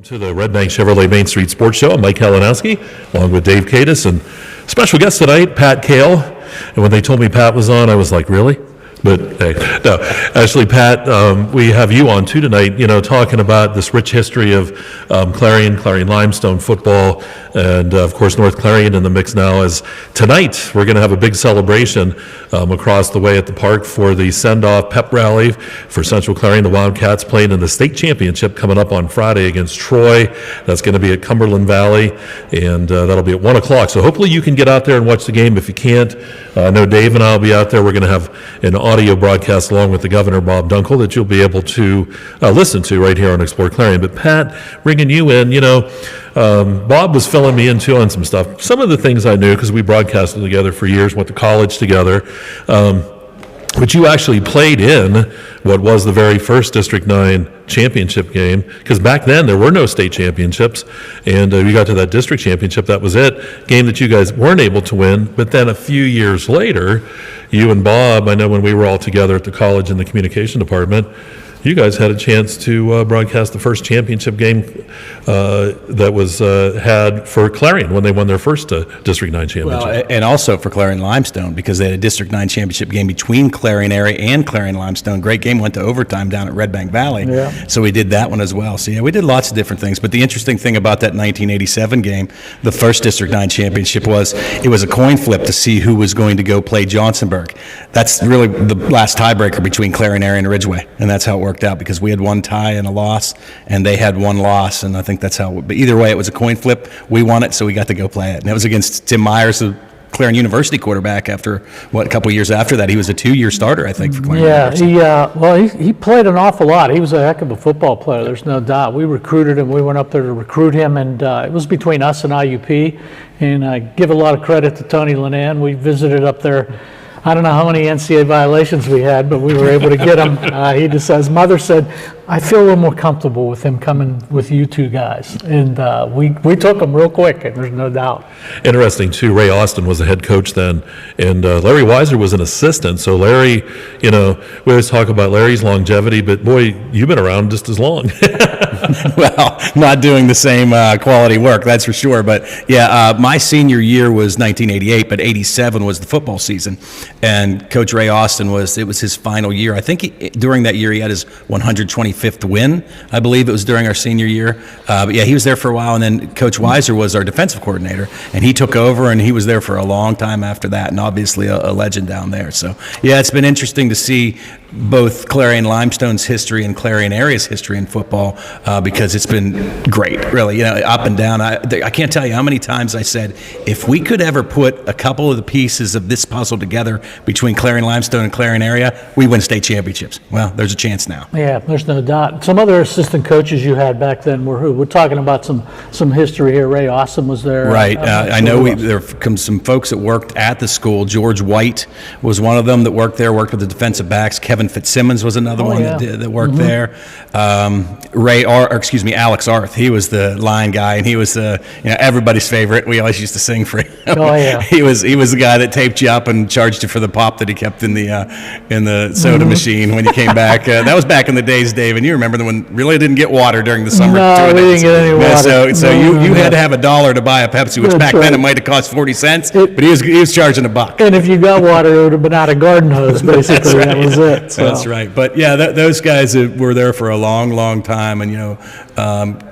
To the Redbank Chevrolet Main Street Sports Show. I'm Mike Kalinowski, along with Dave Kadis, and special guest tonight, Pat Kahle. And when they told me Pat was on, I was like, really? But hey, no, actually, Pat, we have you on too tonight, talking about this rich history of Clarion Limestone football, and of course, North Clarion in the mix now. As tonight, we're going to have a big celebration across the way at the park for the send-off pep rally for Central Clarion. The Wildcats playing in the state championship coming up on Friday against Troy. That's going to be at Cumberland Valley, and that'll be at 1 o'clock. So hopefully you can get out there and watch the game. If you can't, I know Dave and I will be out there. We're going to have an audio broadcast along with the Governor, Bob Dunkel, that you'll be able to listen to right here on Explore Clarion. But Pat, bringing you in, Bob was filling me in too on some stuff. Some of the things I knew because we broadcasted together for years, went to college together. But you actually played in what was the very first District 9 championship game, because back then there were no state championships, and we got to that district championship. That was it. Game that you guys weren't able to win, but then a few years later, you and Bob, I know when we were all together at the college in the communication department, you guys had a chance to broadcast the first championship game that was had for Clarion when they won their first District 9 championship. Well, and also for Clarion Limestone, because they had a District 9 championship game between Clarion area and Clarion Limestone. Great game, went to overtime down at Redbank Valley. Yeah. So we did that one as well. So yeah, we did lots of different things. But the interesting thing about that 1987 game, the first District 9 championship, was it was a coin flip to see who was going to go play Johnsonburg. That's really the last tiebreaker between Clarion area and Ridgeway, and that's how it worked out, because we had one tie and a loss, and they had one loss, and I think that's how. But either way, it was a coin flip. We won it, so we got to go play it, and it was against Tim Myers, the Clarion University quarterback. After a couple years after that, he was a 2-year starter, I think, for Clarion University. He played an awful lot. He was a heck of a football player. There's no doubt. We recruited him. We went up there to recruit him, and it was between us and IUP. And I give a lot of credit to Tony Linan. We visited up there. I don't know how many NCAA violations we had, but we were able to get him. He just, his mother said, I feel a little more comfortable with him coming with you two guys. And we took him real quick, and there's no doubt. Interesting, too. Ray Austin was the head coach then, and Larry Weiser was an assistant. So Larry, we always talk about Larry's longevity, but boy, you've been around just as long. Well, not doing the same quality work, that's for sure. But yeah, my senior year was 1988, but 87 was the football season. And Coach Ray Austin it was his final year. I think during that year he had his 125th win. I believe it was during our senior year. But yeah, he was there for a while. And then Coach Weiser was our defensive coordinator, and he took over, and he was there for a long time after that, and obviously a legend down there. So yeah, it's been interesting to see both Clarion Limestone's history and Clarion area's history in football, because it's been great, really, up and down. I can't tell you how many times I said, if we could ever put a couple of the pieces of this puzzle together between Clarion Limestone and Clarion area, we win state championships. Well, there's a chance now. Yeah, there's no doubt. Some other assistant coaches you had back then were who? We're talking about some history here. Ray Austin was there. Right. I know there comes some folks that worked at the school. George White was one of them that worked there, worked with the defensive backs. Kevin Fitzsimmons was another one that worked there. Alex Arth, he was the line guy, and he was everybody's favorite. We always used to sing for him. Oh yeah. He was the guy that taped you up and charged you for the pop that he kept in the soda machine when you came back. That was back in the days, Dave, and you remember when really didn't get water during the summer. No, we didn't get any water. So you had to have $1 to buy a Pepsi, which back then it might have cost 40 cents, but he was charging $1. And if you got water, it would have been out of garden hose, basically. Right. That was it. So. That's right. But yeah, those guys were there for a long, long time, and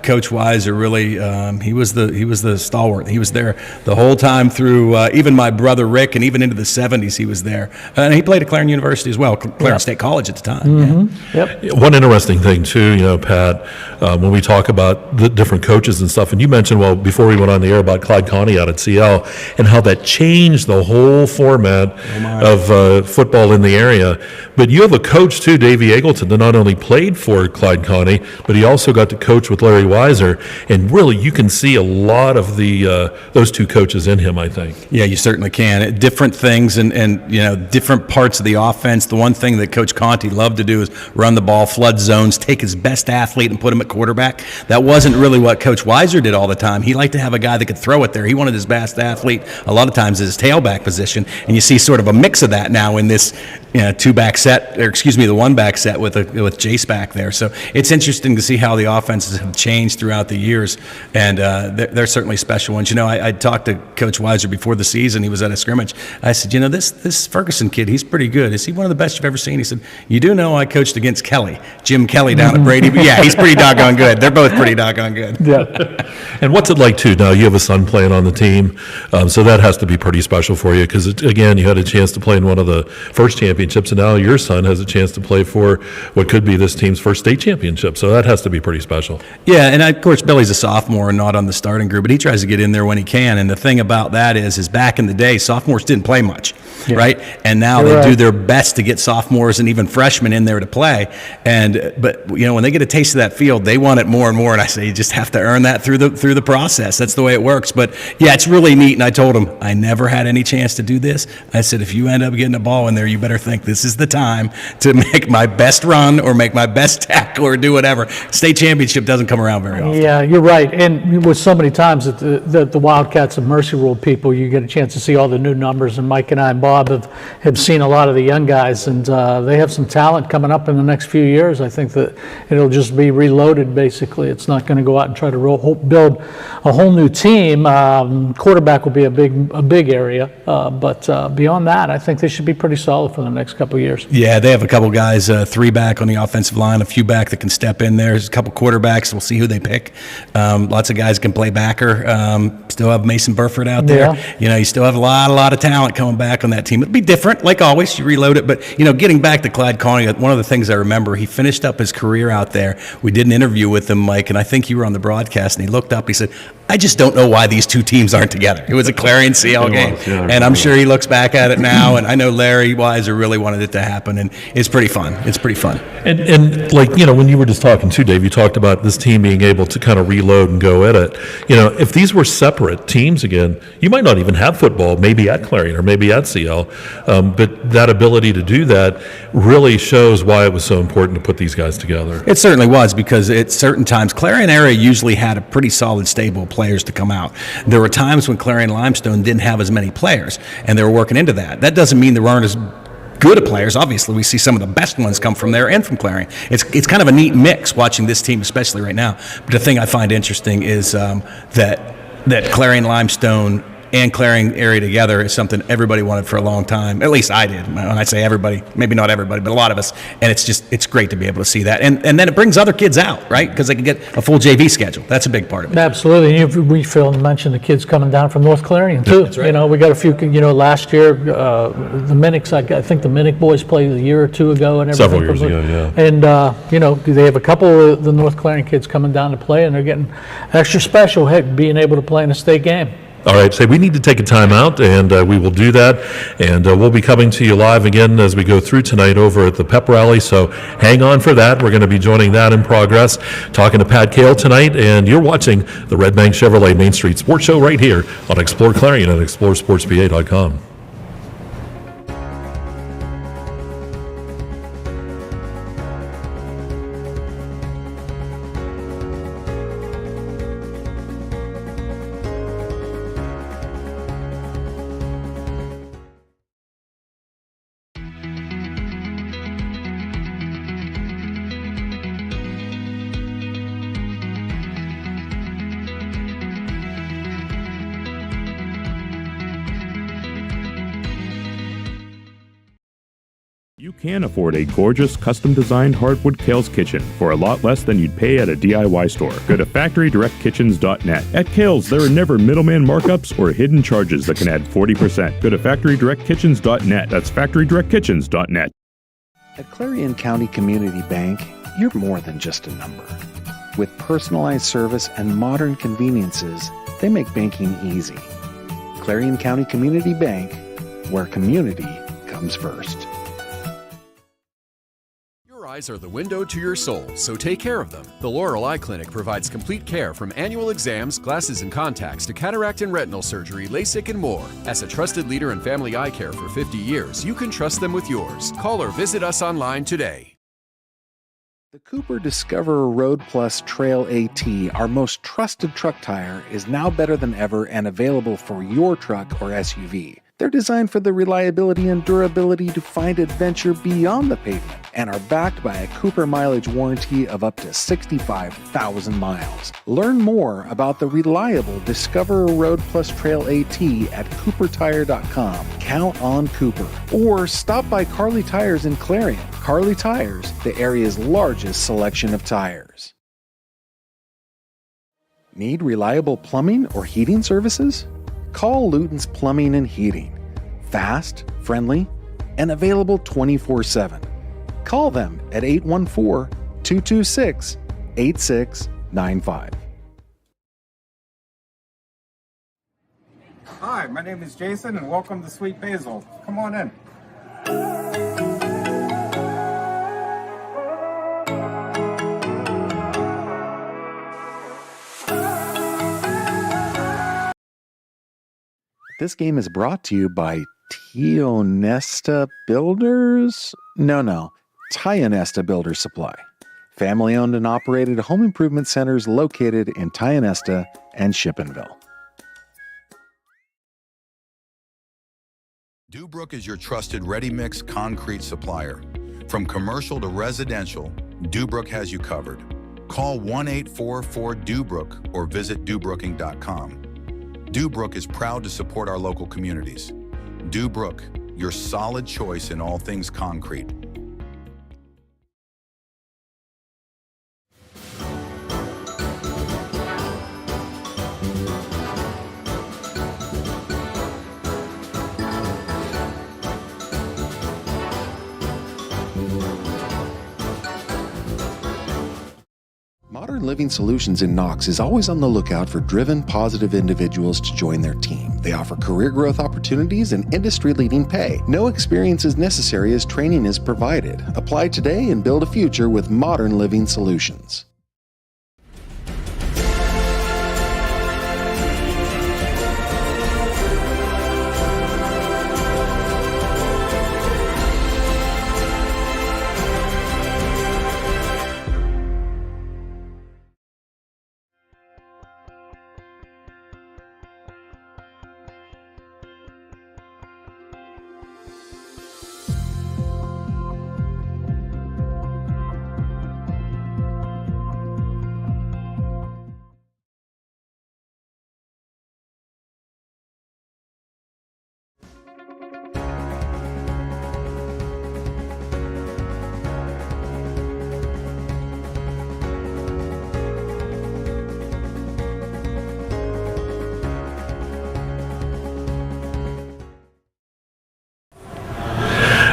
Coach Weiser really he was the stalwart. He was there the whole time through. Even my brother Rick, and even into the 70s, he was there, and he played at Clarion University as well, Clarion State College at the time. Mm-hmm. Yeah. Yep. One interesting thing too, Pat, when we talk about the different coaches and stuff, and you mentioned before we went on the air about Clyde Connie out at CL and how that changed the whole format of football in the area. But you have a coach too, Davey Eagleton, that not only played for Clyde Connie, but he also got to coach with Larry Weiser, and really you can see a lot of those two coaches in him, I think. Yeah, you certainly can. Different things and different parts of the offense. The one thing that Coach Conti loved to do is run the ball, flood zones, take his best athlete and put him at quarterback. That wasn't really what Coach Weiser did all the time. He liked to have a guy that could throw it there. He wanted his best athlete a lot of times as his tailback position, and you see sort of a mix of that now in this two-back set the one back set with Jace back there. So it's interesting to see how the offenses have changed throughout the years, and they're certainly special ones. I talked to Coach Weiser before the season. He was at a scrimmage. I said, this Ferguson kid, he's pretty good. Is he one of the best you've ever seen? He said, you do know I coached against Jim Kelly down at Brady. But yeah, he's pretty doggone good. They're both pretty doggone good. Yeah. And what's it like, too? Now, you have a son playing on the team, so that has to be pretty special for you because, again, you had a chance to play in one of the first championships, and now your son has a chance to play for what could be this team's first state championship. So that has to be pretty special. Yeah, and of course, Billy's a sophomore and not on the starting group, but he tries to get in there when he can. And the thing about that is back in the day, sophomores didn't play much, right? And now they do their best to get sophomores and even freshmen in there to play. But when they get a taste of that field, they want it more and more. And I say you just have to earn that through the process. That's the way it works. But yeah, it's really neat. And I told him I never had any chance to do this. I said, if you end up getting a ball in there, you better think this is the time to make my best run or make my best tackle or do whatever. State championship doesn't come around very often. Yeah, you're right. And with so many times that the Wildcats and Mercy Rule people, you get a chance to see all the new numbers. And Mike and I and Bob have seen a lot of the young guys, and they have some talent coming up in the next few years. I think that it'll just be reloaded, basically. It's not going to go out and try to build a whole new team. Quarterback will be a big area, but beyond that, I think they should be pretty solid for the next couple of years. Yeah, they have a couple guys, 3 back on the offensive line, a few back that can step in there. There's a couple quarterbacks. We'll see who they pick. Lots of guys can play backer. Still have Mason Burford out there. Yeah. You still have a lot of talent coming back on that team. It'll be different, like always. You reload it, but getting back to Clyde Coney, one of the things I remember, he finished up his career out there. We did an interview with him, Mike, and I think you were on the broadcast, and he looked up. He said, I just don't know why these two teams aren't together. It was a Clarion CL game. And I'm sure he looks back at it now, and I know Larry Weiser really wanted it to happen, and it's pretty fun. It's pretty fun. And when you were just talking too, Dave, you talked about this team being able to kind of reload and go at it. If these were separate teams again, you might not even have football, maybe at Clarion or maybe at CL, but that ability to do that really shows why it was so important to put these guys together. It certainly was, because at certain times, Clarion area usually had a pretty solid stable of players to come out. There were times when Clarion Limestone didn't have as many players, and they were working into that. That doesn't mean there aren't as good of players. Obviously, we see some of the best ones come from there and from Clarion. It's kind of a neat mix watching this team, especially right now. But the thing I find interesting is that Clarion Limestone and Clarion area together is something everybody wanted for a long time. At least I did. When I say everybody, maybe not everybody, but a lot of us. And it's great to be able to see that. And then it brings other kids out, right? Because they can get a full JV schedule. That's a big part of it. Absolutely. We mentioned the kids coming down from North Clarion too. That's right. We got a few. Last year the Minnicks. I think the Minnick boys played a year or two ago and everything. Several years ago, yeah. And they have a couple of the North Clarion kids coming down to play, and they're getting extra special. Heck, being able to play in a state game. All right, so we need to take a time out, and we will do that. And we'll be coming to you live again as we go through tonight over at the pep rally. So hang on for that. We're going to be joining that in progress. Talking to Pat Kahle tonight, and you're watching the Redbank Chevrolet Main Street Sports Show right here on Explore Clarion at exploreSportsPA.com. You can afford a gorgeous, custom-designed hardwood Kahle's Kitchen for a lot less than you'd pay at a DIY store. Go to FactoryDirectKitchens.net. At Kahle's, there are never middleman markups or hidden charges that can add 40%. Go to FactoryDirectKitchens.net. That's FactoryDirectKitchens.net. At Clarion County Community Bank, you're more than just a number. With personalized service and modern conveniences, they make banking easy. Clarion County Community Bank, where community comes first. Your eyes are the window to your soul, so take care of them. The Laurel Eye Clinic provides complete care from annual exams, glasses and contacts to cataract and retinal surgery, LASIK, and more. As a trusted leader in family eye care for 50 years, you can trust them with yours. Call or visit us online today. The Cooper Discoverer Road Plus Trail AT, our most trusted truck tire, is now better than ever and available for your truck or SUV. They're designed for the reliability and durability to find adventure beyond the pavement and are backed by a Cooper mileage warranty of up to 65,000 miles. Learn more about the reliable Discoverer Road Plus Trail AT at CooperTire.com. Count on Cooper. Or stop by Carly Tires in Clarion. Carly Tires, the area's largest selection of tires. Need reliable plumbing or heating services? Call Luton's Plumbing and Heating. Fast, friendly, and available 24/7. Call them at 814-226-8695. Hi, my name is Jason, and welcome to Sweet Basil. Come on in. This game is brought to you by Tionesta Builders? No, Tionesta Builders Supply. Family-owned and operated home improvement centers located in Tionesta and Shippenville. Dubrook is your trusted ready-mix concrete supplier. From commercial to residential, Dubrook has you covered. Call 1-844-DUBROOK or visit dubrooking.com. Dubrook is proud to support our local communities. Dubrook, your solid choice in all things concrete. Modern Living Solutions in Knox is always on the lookout for driven, positive individuals to join their team. They offer career growth opportunities and industry-leading pay. No experience is necessary as training is provided. Apply today and build a future with Modern Living Solutions.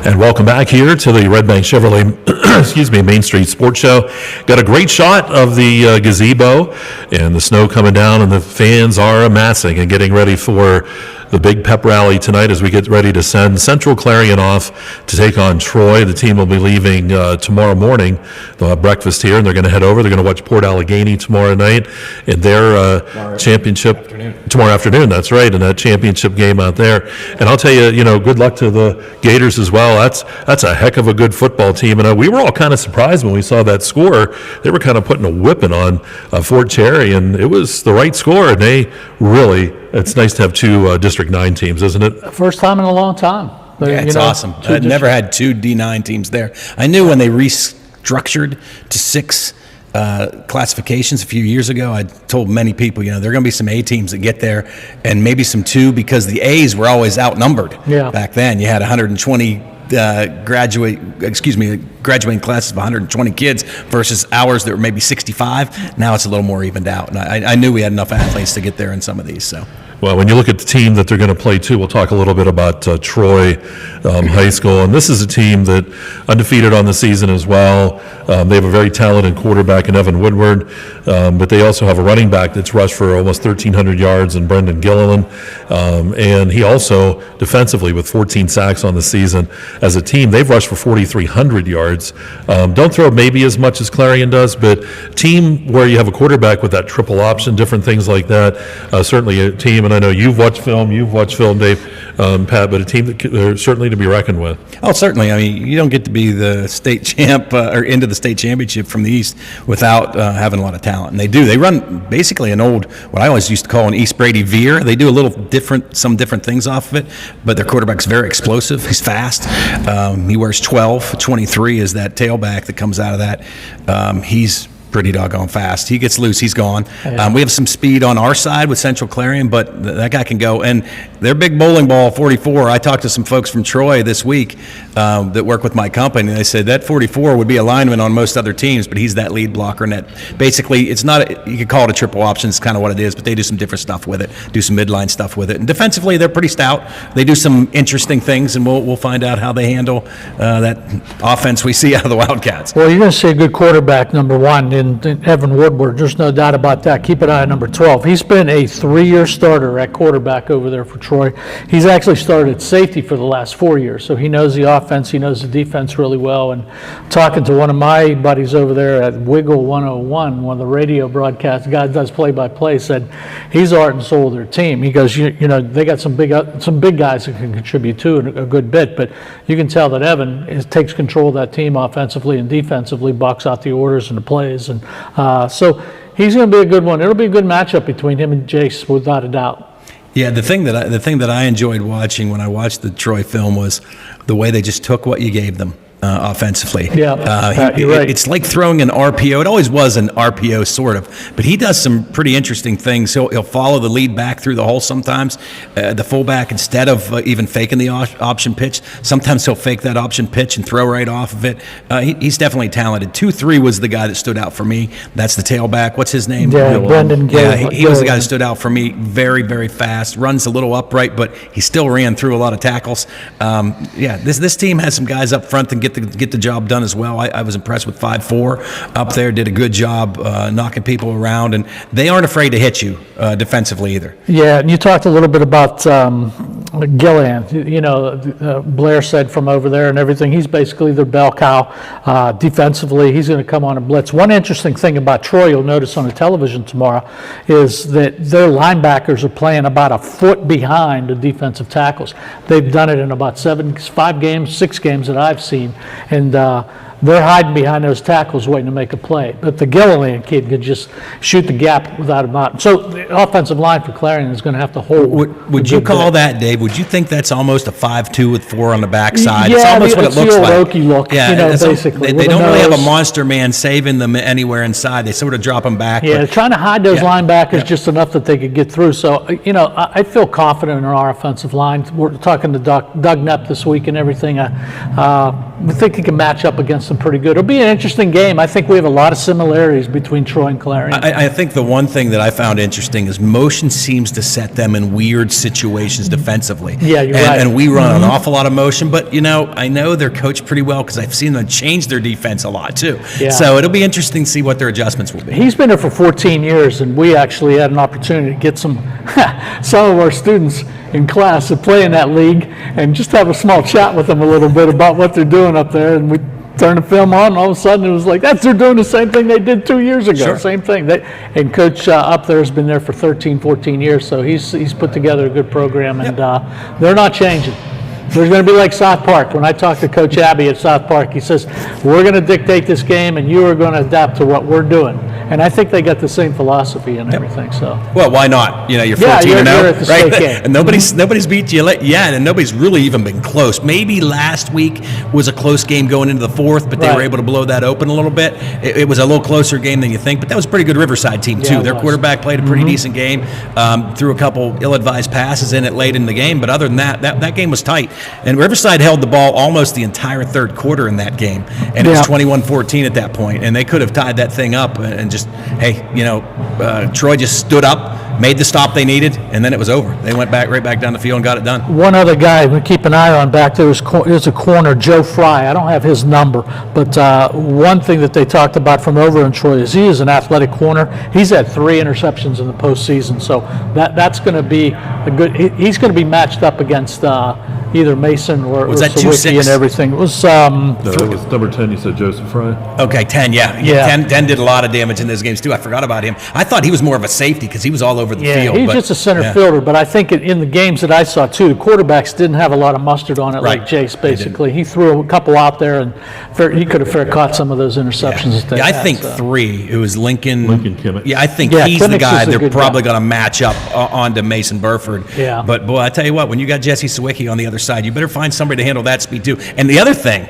And welcome back here to the Redbank Chevrolet Main Street Sports Show. Got a great shot of the gazebo and the snow coming down, and the fans are amassing and getting ready for the big pep rally tonight as we get ready to send Central Clarion off to take on Troy. The team will be leaving tomorrow morning. They'll have breakfast here, and they're going to head over. They're going to watch Port Allegheny tomorrow night in their championship. Tomorrow afternoon, that's right, in that championship game out there. And I'll tell you, good luck to the Gators as well. That's a heck of a good football team. And we were all kind of surprised when we saw that score. They were kind of putting a whipping on Fort Cherry, and it was the right score. And they really, it's nice to have two District 9 teams, isn't it? First time in a long time. Yeah, it's awesome. I'd never had two D9 teams there. I knew when they restructured to 6 classifications a few years ago, I told many people, there are going to be some A teams that get there, and maybe some 2, because the A's were always outnumbered. Yeah. Back then. You had 120 graduating classes of 120 kids versus ours that were maybe 65. Now it's a little more evened out, and I knew we had enough athletes to get there in some of these. So. Well, when you look at the team that they're going to play too, we'll talk a little bit about Troy High School. And this is a team that undefeated on the season as well. They have a very talented quarterback in Evan Woodward, but they also have a running back that's rushed for almost 1,300 yards in Brendan Gilliland. And he also, defensively, with 14 sacks on the season. As a team, they've rushed for 4,300 yards. Don't throw maybe as much as Clarion does, but team where you have a quarterback with that triple option, different things like that, certainly a team. And I know you've watched film, Dave, Pat, but a team that they're certainly to be reckoned with. Oh, certainly. I mean, you don't get to be the state champ or into the state championship from the East without having a lot of talent. And they do. They run basically an old, what I always used to call an East Brady veer. They do a little different, some different things off of it, but their quarterback's very explosive. He's fast. He wears 12. 23 is that tailback that comes out of that. He's pretty doggone fast. He gets loose, he's gone. We have some speed on our side with Central Clarion, but that guy can go. And their big bowling ball, 44, I talked to some folks from Troy this week that work with my company, and they said that 44 would be a lineman on most other teams, but he's that lead blocker. And that basically, it's not, you could call it a triple option, it's kind of what it is, but they do some different stuff with it, do some midline stuff with it. And defensively, they're pretty stout. They do some interesting things, and we'll find out how they handle that offense we see out of the Wildcats. Well, you're going to see a good quarterback, number one, in Evan Woodward. There's no doubt about that. Keep an eye on number 12. He's been a 3-year starter at quarterback over there for Troy. He's actually started at safety for the last 4 years, so he knows the offense, he knows the defense really well. And talking to one of my buddies over there at Wiggle 101, one of the radio broadcasts, guy does play-by-play, said he's the heart and soul of their team. He goes, you know, they got some big guys that can contribute too, a good bit, but you can tell that Evan takes control of that team offensively and defensively, box out the orders and the plays. And so he's going to be a good one. It'll be a good matchup between him and Jace, without a doubt. Yeah, the thing that I enjoyed watching when I watched the Troy film was the way they just took what you gave them. Offensively. Yeah, you're right. It's like throwing an RPO. It always was an RPO, sort of, but he does some pretty interesting things. He'll follow the lead back through the hole sometimes. The fullback, instead of even faking the option pitch, sometimes he'll fake that option pitch and throw right off of it. He's definitely talented. 2-3 was the guy that stood out for me. That's the tailback. What's his name? Yeah, Brendan Gill. Yeah, he was the guy that stood out for me. Very, very fast. Runs a little upright, but he still ran through a lot of tackles. This team has some guys up front that get the job done as well. I was impressed with 5'4" up there. Did a good job knocking people around, and they aren't afraid to hit you defensively either. Yeah, and you talked a little bit about Gillian. You know, Blair said from over there and everything, he's basically their bell cow. Defensively, he's going to come on a blitz. One interesting thing about Troy, you'll notice on the television tomorrow, is that their linebackers are playing about a foot behind the defensive tackles. They've done it in about 6 games that I've seen. And they're hiding behind those tackles waiting to make a play. But the Gilliland kid could just shoot the gap without a doubt. So the offensive line for Clarion is going to have to hold. Would you call that, Dave? Would you think that's almost a 5-2 with 4 on the backside? Yeah, it's almost what it looks like. the old Okie look, yeah, you know, basically. They don't really have a monster man saving them anywhere inside. They sort of drop them back. Yeah, trying to hide those linebackers just enough that they could get through. So, you know, I feel confident in our offensive line. We're talking to Doug Knepp this week and everything. We think he can match up against them pretty good. It'll be an interesting game. I think we have a lot of similarities between Troy and Clarion. I think the one thing that I found interesting is motion seems to set them in weird situations defensively. Yeah, you're right. And we run an awful lot of motion, but, you know, I know they're coached pretty well because I've seen them change their defense a lot, too. Yeah. So it'll be interesting to see what their adjustments will be. He's been there for 14 years, and we actually had an opportunity to get some of our students in class to play in that league and just have a small chat with them a little bit about what they're doing up there. And we turned the film on, and all of a sudden it was like, they're doing the same thing they did 2 years ago. Sure. Same thing. And Coach up there has been there for 13, 14 years, so he's put together a good program, and they're not changing. There's going to be like South Park. When I talked to Coach Abbey at South Park, he says, we're going to dictate this game, and you are going to adapt to what we're doing. And I think they got the same philosophy and everything. So. Well, why not? You know, you're 14-0, you're at the state game. And nobody's beat you yet, and nobody's really even been close. Maybe last week was a close game going into the fourth, but they were able to blow that open a little bit. It was a little closer game than you think, but that was a pretty good Riverside team too. Their quarterback played a pretty decent game, threw a couple ill-advised passes in it late in the game, but other than that game was tight. And Riverside held the ball almost the entire third quarter in that game, and it was 21-14 at that point, and they could have tied that thing up and just, hey, you know, Troy just stood up, made the stop they needed, and then it was over. They went right back down the field and got it done. One other guy we keep an eye on back there is a corner, Joe Fry. I don't have his number, but one thing that they talked about from over in Troy is he is an athletic corner. He's had 3 interceptions in the postseason, so that's going to be a good. He's going to be matched up against either Mason or Was that Sawicki 2-6? and everything. It was No, it was number 10, you said Joseph Fry. Okay, 10, yeah. Yeah. 10 did a lot of damage in those games, too. I forgot about him. I thought he was more of a safety because he was all over the field. he's but- just a center yeah. fielder, but I think in the games that I saw too, the quarterbacks didn't have a lot of mustard on it like Right. Jace basically. He threw a couple out there and he could have fair caught some of those interceptions that they Yeah, I had, think so. 3. It was Lincoln. Lincoln Kimmick. Yeah, I think Yeah, he's the Kimmick's guy is a they're good probably guy. going to match up onto Mason Burford. Yeah. But boy, I tell you what, when you got Jesse Sawicki on the other side, you better find somebody to handle that speed too. And the other thing,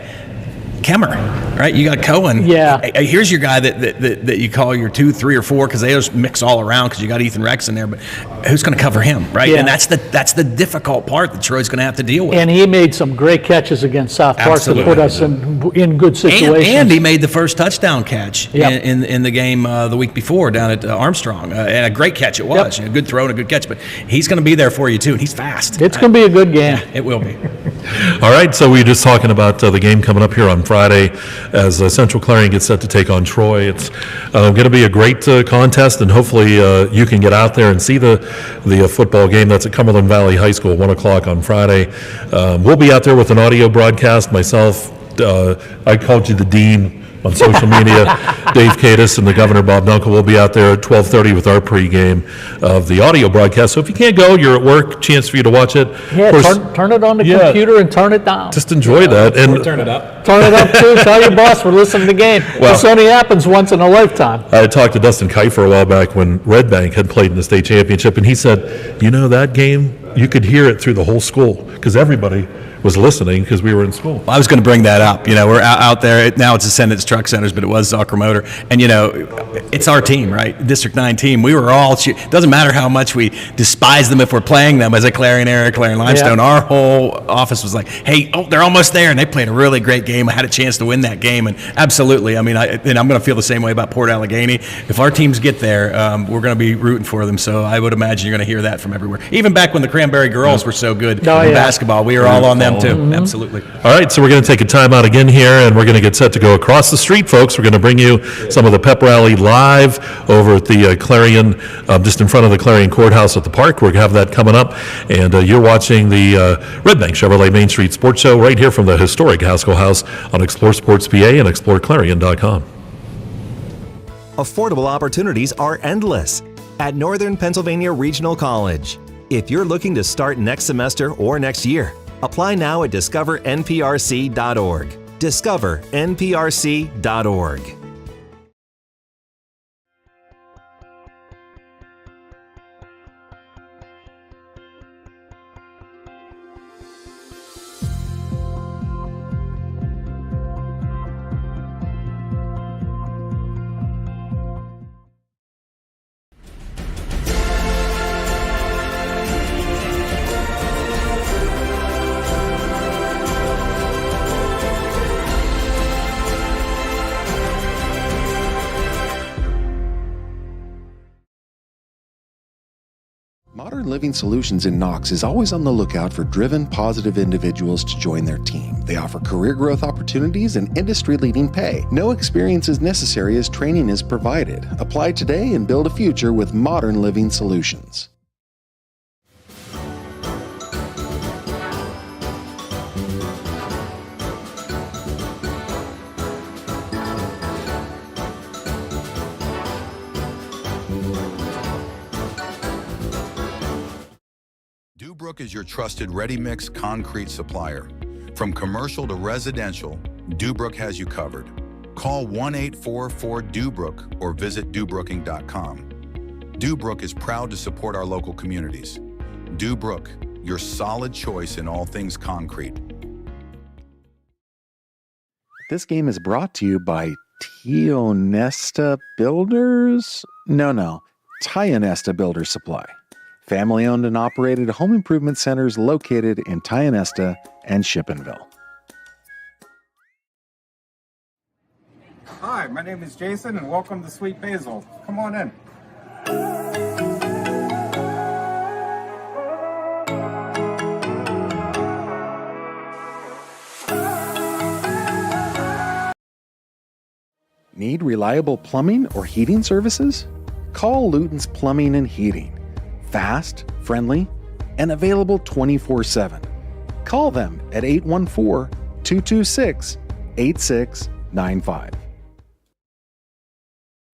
Kemmer, right? You got Cohen. Yeah. Here's your guy that you call your 2, 3, or 4 because they just mix all around because you got Ethan Rex in there. But who's going to cover him, right? Yeah. And that's the difficult part that Troy's going to have to deal with. And he made some great catches against South Park to Absolutely. put us in good situations. And he made the first touchdown catch Yep. in the game the week before down at Armstrong. And a great catch it was. Yep. A good throw and a good catch. But he's going to be there for you, too. And he's fast. It's going to be a good game. It will be. All right, so we were just talking about the game coming up here on Friday as Central Clarion gets set to take on Troy. It's going to be a great contest, and hopefully you can get out there and see the football game. That's at Cumberland Valley High School, 1 o'clock on Friday. We'll be out there with an audio broadcast. Myself, I called you the dean on social media. Dave Kadis and the Governor Bob Dunkel will be out there at 12:30 with our pregame of the audio broadcast. So if you can't go, you're at work, chance for you to watch it. Yeah, Of course, turn it on the Yeah. computer and turn it down. just enjoy that. And Turn it up. Turn it up too. Tell your boss we're listening to the game. Well- This only happens once in a lifetime. I had talked to Dustin Kiefer a while back when Redbank had played in the state championship, and he said, that game, you could hear it through the whole school because everybody was listening because we were in school. I was going to bring that up. We're out there. Now it's Ascendance Truck Centers, but it was Zucker Motor. And, it's our team, right? District 9 team. We were all, it doesn't matter how much we despise them if we're playing them as a Clarion area, Clarion Limestone. Yeah. Our whole office was like, hey, they're almost there. And they played a really great game. I had a chance to win that game. And absolutely, and I'm going to feel the same way about Port Allegheny. If our teams get there, we're going to be rooting for them. So I would imagine you're going to hear that from everywhere. Even back when the Cranberry girls were so good Oh, in yeah. basketball, we were all on them too. Absolutely. All right, so we're going to take a time out again here, and we're going to get set to go across the street, folks. We're going to bring you some of the pep rally live over at the Clarion, just in front of the Clarion Courthouse at the park. We're going to have that coming up, and you're watching the Redbank Chevrolet Main Street Sports Show right here from the historic Haskell House on Explore Sports PA and exploreClarion.com. Affordable opportunities are endless at Northern Pennsylvania Regional College. If you're looking to start next semester or next year, apply now at discovernprc.org. discovernprc.org. Modern Living Solutions in Knox is always on the lookout for driven, positive individuals to join their team. They offer career growth opportunities and industry-leading pay. No experience is necessary as training is provided. Apply today and build a future with Modern Living Solutions. Dubrook is your trusted ready-mix concrete supplier. From commercial to residential, Dubrook has you covered. Call 1-844-DUBROOK or visit dubrooking.com. Dubrook is proud to support our local communities. Dubrook, your solid choice in all things concrete. This game is brought to you by Tionesta Builders? No, Tionesta Builder Supply. Family-owned and operated home improvement centers located in Tionesta and Shippenville. Hi, my name is Jason, and welcome to Sweet Basil. Come on in. Need reliable plumbing or heating services? Call Luton's Plumbing and Heating. Fast, friendly, and available 24/7. Call them at 814-226-8695.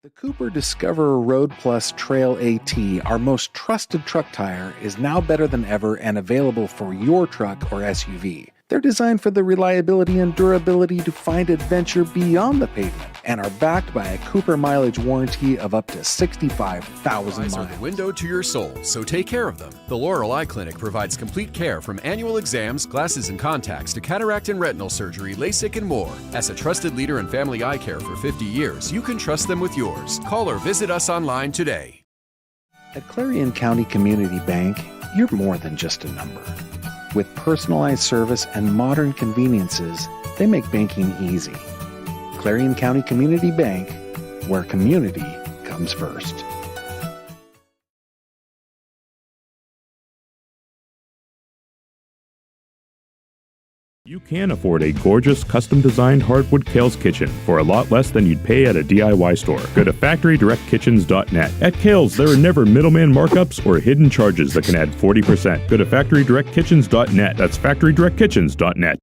The Cooper Discoverer Road Plus Trail AT, our most trusted truck tire, is now better than ever and available for your truck or SUV. They're designed for the reliability and durability to find adventure beyond the pavement and are backed by a Cooper mileage warranty of up to 65,000 Eyes are miles. the window to your soul, so take care of them. The Laurel Eye Clinic provides complete care from annual exams, glasses and contacts to cataract and retinal surgery, LASIK, and more. As a trusted leader in family eye care for 50 years, you can trust them with yours. Call or visit us online today. At Clarion County Community Bank, you're more than just a number. With personalized service and modern conveniences, they make banking easy. Clarion County Community Bank, where community comes first. You can afford a gorgeous, custom-designed hardwood Kahl's kitchen for a lot less than you'd pay at a DIY store. Go to FactoryDirectKitchens.net. At Kahl's, there are never middleman markups or hidden charges that can add 40%. Go to FactoryDirectKitchens.net. That's FactoryDirectKitchens.net.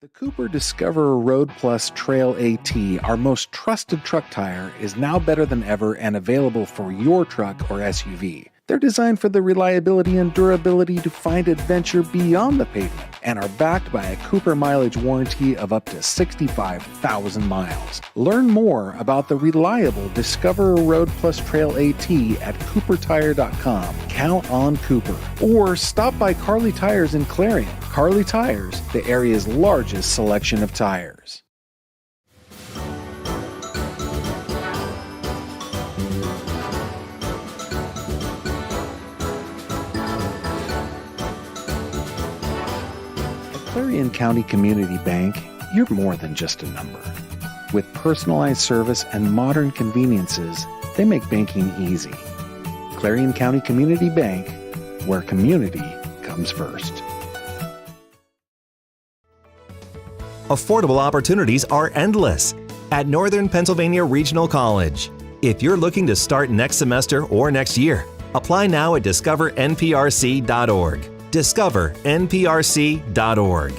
The Cooper Discoverer Road Plus Trail AT, our most trusted truck tire, is now better than ever and available for your truck or SUV. They're designed for the reliability and durability to find adventure beyond the pavement and are backed by a Cooper mileage warranty of up to 65,000 miles. Learn more about the reliable Discoverer Road Plus Trail AT at CooperTire.com. Count on Cooper. Or stop by Carly Tires in Clarion. Carly Tires, the area's largest selection of tires. Clarion County Community Bank, you're more than just a number. With personalized service and modern conveniences, they make banking easy. Clarion County Community Bank, where community comes first. Affordable opportunities are endless at Northern Pennsylvania Regional College. If you're looking to start next semester or next year, apply now at discovernprc.org. discovernprc.org.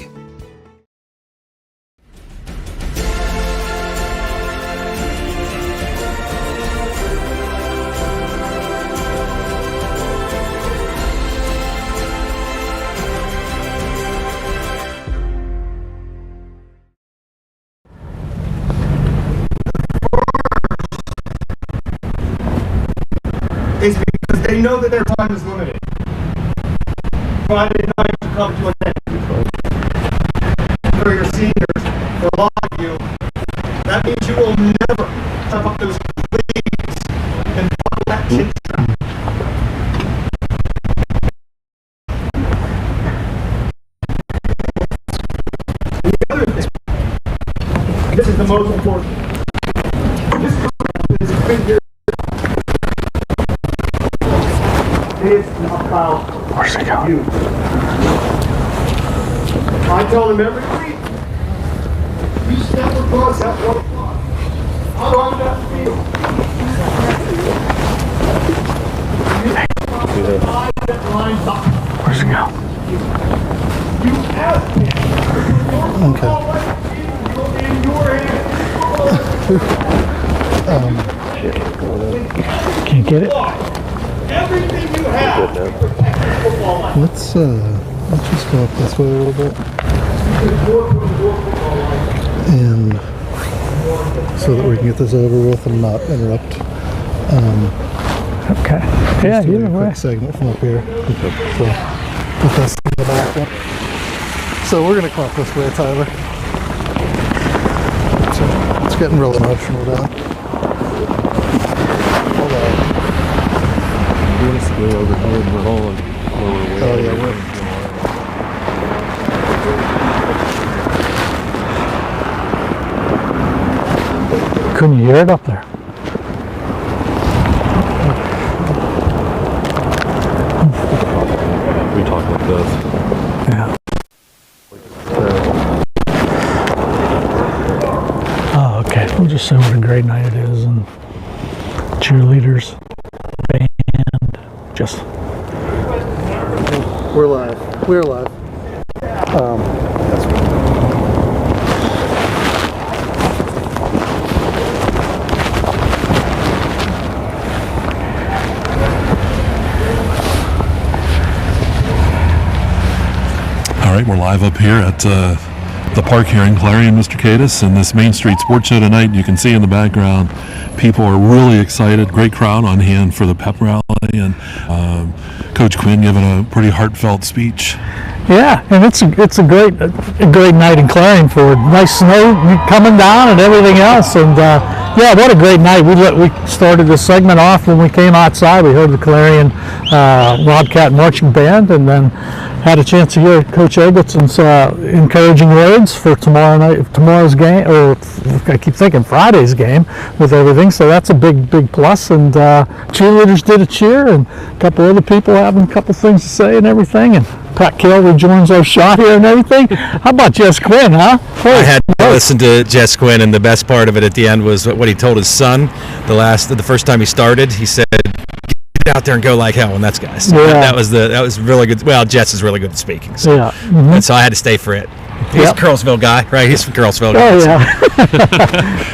Is because they know that their time is limited. Friday night to come to an end. For your seniors, for a lot of you, that means you will never step up those grades and follow that chin strap. And the other thing, this is the most important. This is been here. It's about you. I tell them every week, you step across that 1 o'clock. I'm on that field. Where's it go? You ask me. Okay. In your hand. Can't get it? Everything you have. Let's just go up this way a little bit, and so that we can get this over with and not interrupt. Okay. Yeah, Just do either a way. quick segment from up here. So put this in the back one. So we're gonna come up this way, Tyler. So it's getting real emotional now. Hold on. want us to go over here and we're all like lower way. Oh, yeah, we're. Couldn't you hear it up there? We talk like this. Yeah. Oh, okay. We'll just say what a great night it is, and cheerleaders, band, just. We're live. We're live. All right, we're live up here at the park here in Clarion, Mr. Katis, and this Main Street Sports Show tonight. You can see in the background, people are really excited. Great crowd on hand for the pep rally, and Coach Quinn giving a pretty heartfelt speech. Yeah, and it's a great night in Clarion for nice snow coming down and everything else. And yeah, what a great night. We started this segment off when we came outside. We heard the Clarion Wildcat Marching Band, and then had a chance to hear Coach Eggleston's encouraging words for tomorrow's game, or I keep thinking Friday's game with everything. So that's a big plus. And cheerleaders did a cheer, and a couple other people having a couple things to say and everything. And Pat Kahle rejoins our shot here and everything. How about Jess Quinn, huh? I had to listen to Jess Quinn, and the best part of it at the end was what he told his son. The first time he started, he said, "Get out there and go like hell," and that's guys. Yeah. That was really good. Well, Jess is really good at speaking, so, Yeah. and so I had to stay for it. He's a Curlsville guy, right? He's from Curlsville. Oh, yeah.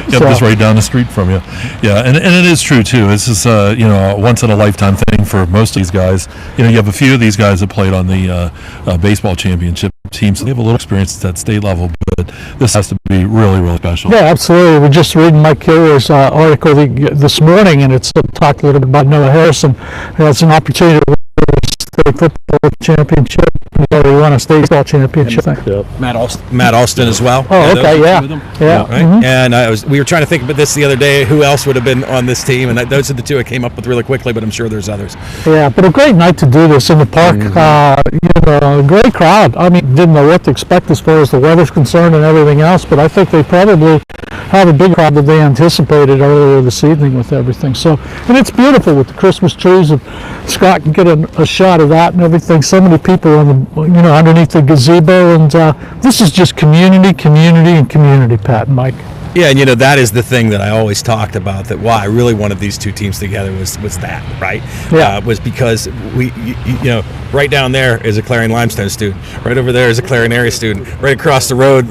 Yep, just right down the street from you. Yeah, and it is true too. This is a once in a lifetime thing for most of these guys. You have a few of these guys that played on the baseball championship teams. They have a little experience at that state level, but this has to be really, really special. Yeah, absolutely. We're just reading Mike Killer's article this morning, and it's talked a little bit about Noah Harrison, who has an opportunity to win a state football championship. He already won a state baseball championship. Yep. Matt Alston as well. Oh, okay, yeah. Right? And we were trying to think about this the other day, who else would have been on this team, and those are the two I came up with really quickly, but I'm sure there's others. Yeah, but a great night to do this in the park. A great crowd. I mean, didn't know what to expect as far as the weather's concerned and everything else, but I think they probably have a bigger crowd than they anticipated earlier this evening with everything. So, and it's beautiful with the Christmas trees, and Scott can get a shot of that and everything. So many people on the, underneath the gazebo, and this is just community, Pat and Mike. Yeah, and that is the thing that I always talked about, that why I really wanted these two teams together was that, right? Yeah. Was because we, right down there is a Clarion Limestone student. Right over there is a Clarion Area student. Right across the road,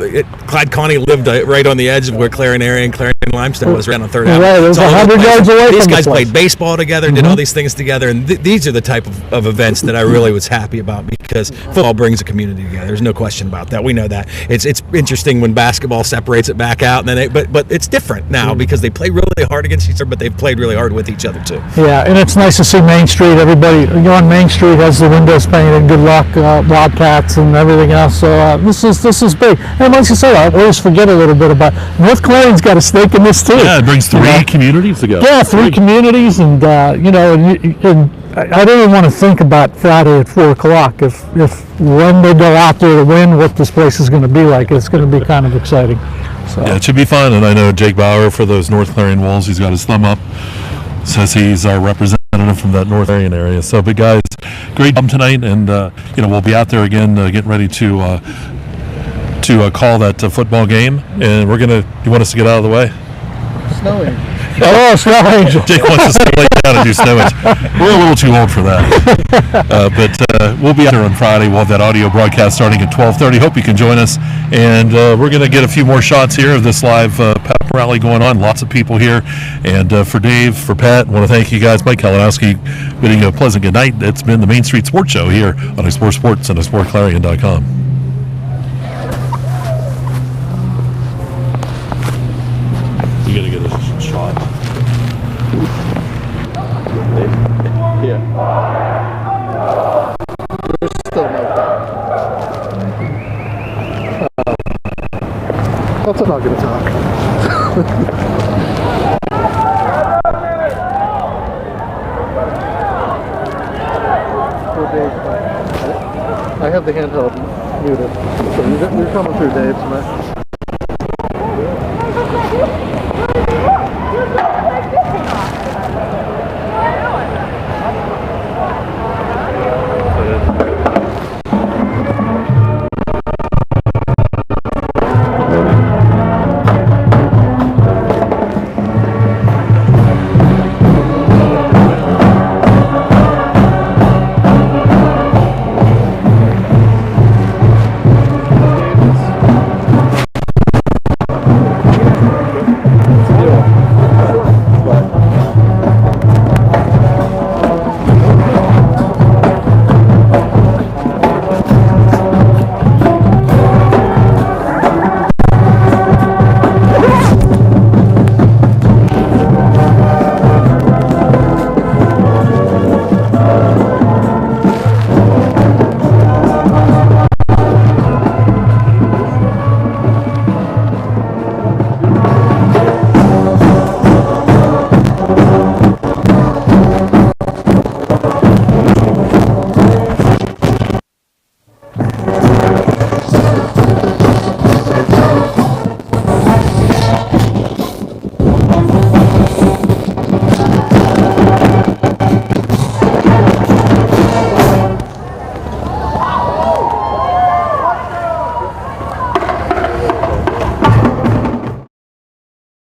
Clyde Connie lived right on the edge of where Clarion Area and Clarion Limestone was, right on 3rd Avenue. Right, it was 100 yards away These from guys the place. played baseball together, did all these things together, and these are the type of events that I really was happy about, because football brings a community together. There's no question about that. We know that. It's interesting when basketball separates it back out, and then but it's different now because they play really hard against each other, but they've played really hard with each other too. Yeah, and it's nice to see Main Street. Everybody on Main Street has the windows painted. Good luck, Wildcats and everything else. So this is big. And like you said, I always forget a little bit about North Clarion's got a stake in this too. Yeah, it brings three communities together. Yeah, three communities, and and I don't even want to think about Friday at 4:00. If when they go out there to win, what this place is going to be like. It's going to be kind of exciting. So. Yeah, it should be fun, and I know Jake Bauer for those North Clarion Wolves. He's got his thumb up, says he's our representative from that North Clarion area. So, but guys, great job tonight, and we'll be out there again, getting ready to call that football game, and you want us to get out of the way? Snowing. Oh, snowing. Jake wants us to lay down and do snowage. We're a little too old for that. But we'll be out there on Friday. We'll have that audio broadcast starting at 12:30. Hope you can join us. And we're going to get a few more shots here of this live pep rally going on. Lots of people here. And for Dave, for Pat, I want to thank you guys. Mike Kalinowski, bidding you a pleasant good night. It's been the Main Street Sports Show here on Explore Sports and exploreClarion.com. You got to get a shot. Yeah. There's still no That's not going to talk. have the handheld muted. So you're coming through, Dave, tonight.